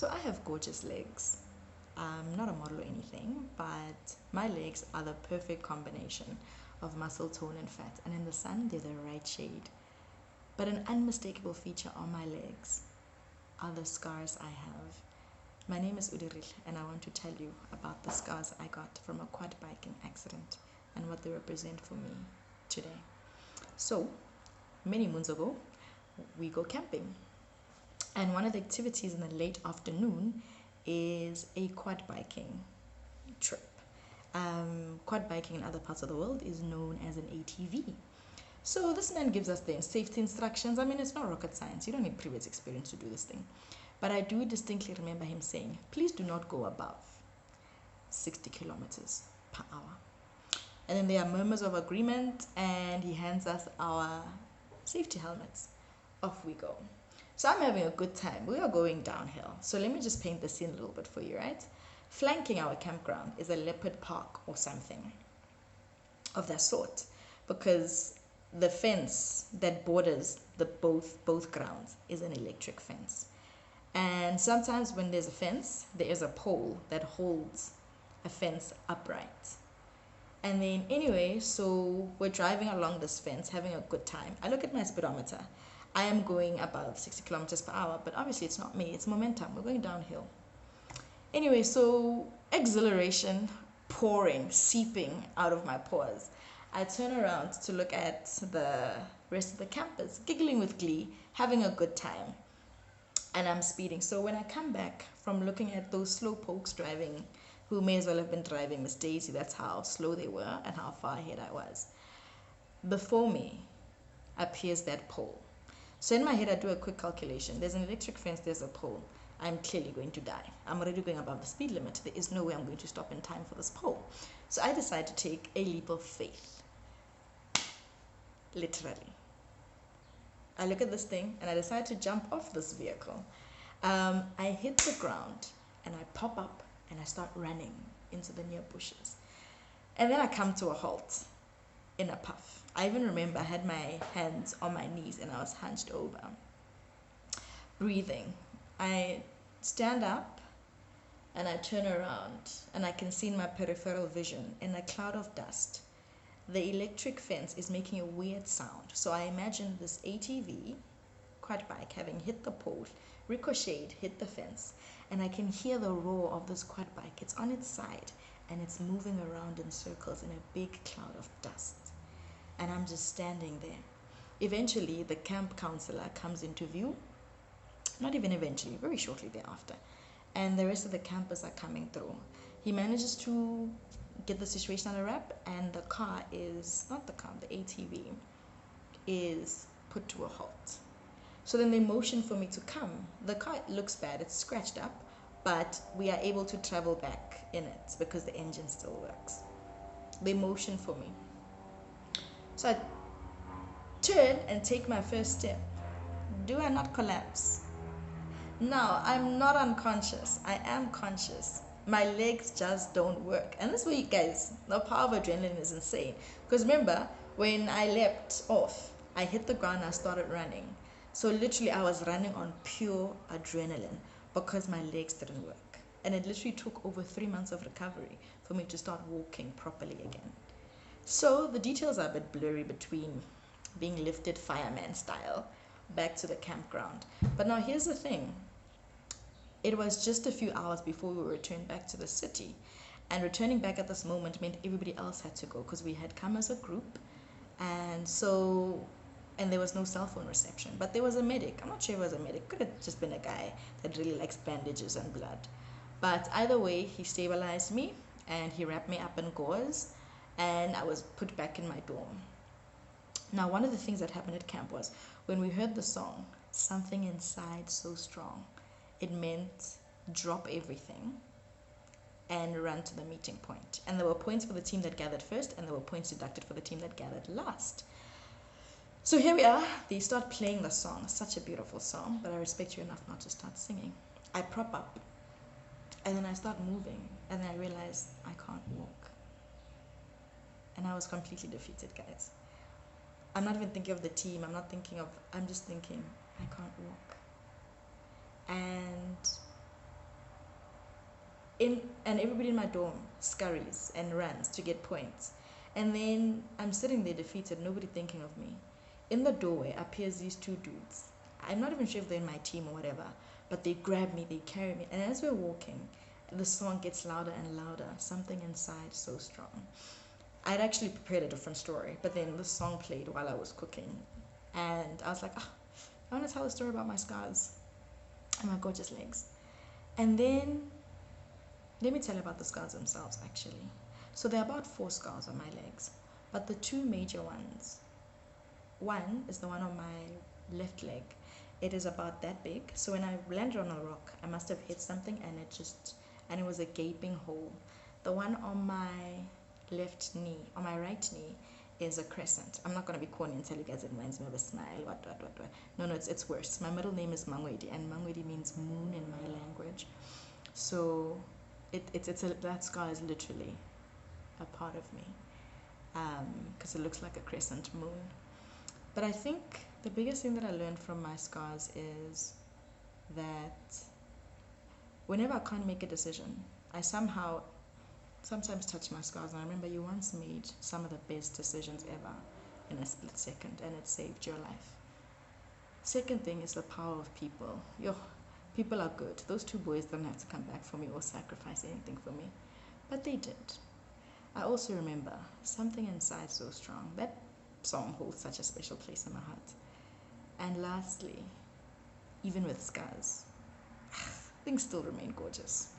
So I have gorgeous legs. I'm not a model or anything, but my legs are the perfect combination of muscle tone and fat, and in the sun they're the right shade. But an unmistakable feature on my legs are the scars I have. My name is Odirile, and I want to tell you about the scars I got from a quad biking accident and what they represent for me today. So, many moons ago, we go camping, and one of the activities in the late afternoon is a quad biking trip. Quad biking in other parts of the world is known as an ATV. So this man gives us the safety instructions. I mean, it's not rocket science. You don't need previous experience to do this thing. But I do distinctly remember him saying, please do not go above 60 kilometers per hour. And then there are murmurs of agreement, and he hands us our safety helmets. Off we go. So I'm having a good time. We are going downhill. So let me just paint the scene a little bit for you, right? Flanking our campground is a leopard park or something of that sort, because the fence that borders the both grounds is an electric fence. And sometimes when there's a fence, there is a pole that holds a fence upright. And then anyway, so we're driving along this fence, having a good time. I look at my speedometer. I am going above 60 kilometers per hour, but obviously it's not me, it's momentum. We're going downhill. Anyway, so exhilaration pouring, seeping out of my pores. I turn around to look at the rest of the campers, giggling with glee, having a good time. And I'm speeding. So when I come back from looking at those slow pokes driving, who may as well have been driving Miss Daisy, that's how slow they were and how far ahead I was. Before me appears that pole. So in my head, I do a quick calculation. There's an electric fence, there's a pole. I'm clearly going to die. I'm already going above the speed limit. There is no way I'm going to stop in time for this pole. So I decide to take a leap of faith. Literally. I look at this thing and I decide to jump off this vehicle. I hit the ground and I pop up and I start running into the near bushes. And then I come to a halt in a puff. I even remember I had my hands on my knees and I was hunched over, breathing. I stand up and I turn around and I can see in my peripheral vision, in a cloud of dust, the electric fence is making a weird sound. So I imagine this ATV, quad bike, having hit the pole, ricocheted, hit the fence, and I can hear the roar of this quad bike. It's on its side and it's moving around in circles in a big cloud of dust. And I'm just standing there. Eventually, the camp counselor comes into view. Not even eventually, very shortly thereafter. And the rest of the campers are coming through. He manages to get the situation under wrap, and the car is, not the car, the ATV is put to a halt. So then they motion for me to come. The car looks bad, it's scratched up, but we are able to travel back in it because the engine still works. They motion for me. So I turn and take my first step. Do I not collapse? No, I'm not unconscious. I am conscious. My legs just don't work. And this way, you guys, the power of adrenaline is insane. Because remember, when I leapt off, I hit the ground and I started running. So literally, I was running on pure adrenaline because my legs didn't work. And it literally took over 3 months of recovery for me to start walking properly again. So the details are a bit blurry between being lifted fireman style back to the campground. But now here's the thing. It was just a few hours before we returned back to the city. And returning back at this moment meant everybody else had to go because we had come as a group. And there was no cell phone reception. But there was a medic. I'm not sure if it was a medic. Could have just been a guy that really likes bandages and blood. But either way, he stabilized me and he wrapped me up in gauze. And I was put back in my dorm. Now, one of the things that happened at camp was when we heard the song, Something Inside So Strong, it meant drop everything and run to the meeting point. And there were points for the team that gathered first, and there were points deducted for the team that gathered last. So here we are. They start playing the song. Such a beautiful song, but I respect you enough not to start singing. I prop up, and then I start moving, and then I realize I can't walk. And I was completely defeated, guys. I'm not even thinking of the team. I'm just thinking, I can't walk. And and everybody in my dorm scurries and runs to get points. And then I'm sitting there defeated, nobody thinking of me. In the doorway appears these two dudes. I'm not even sure if they're in my team or whatever, but they grab me, they carry me, and as we're walking, the song gets louder and louder. Something inside so strong. I'd actually prepared a different story, but then the song played while I was cooking, and I was like, I want to tell a story about my scars and my gorgeous legs. And then let me tell you about the scars themselves, actually. So there are about 4 scars on my legs, but the 2 major ones, one is the one on my left leg. It is about that big. So when I landed on a rock, I must have hit something and it was a gaping hole. The one on my left knee, on my right knee, is a crescent. I'm not going to be corny and tell you guys it reminds me of a smile. What. No, it's worse. My middle name is Mangwedi, and Mangwedi means moon in my language. So that scar is literally a part of me, because it looks like a crescent moon. But I think the biggest thing that I learned from my scars is that whenever I can't make a decision, I sometimes touch my scars, and I remember you once made some of the best decisions ever in a split second, and it saved your life. Second thing is the power of people. People are good. Those 2 boys don't have to come back for me or sacrifice anything for me, but they did. I also remember something inside so strong. That song holds such a special place in my heart. And lastly, even with scars, things still remain gorgeous.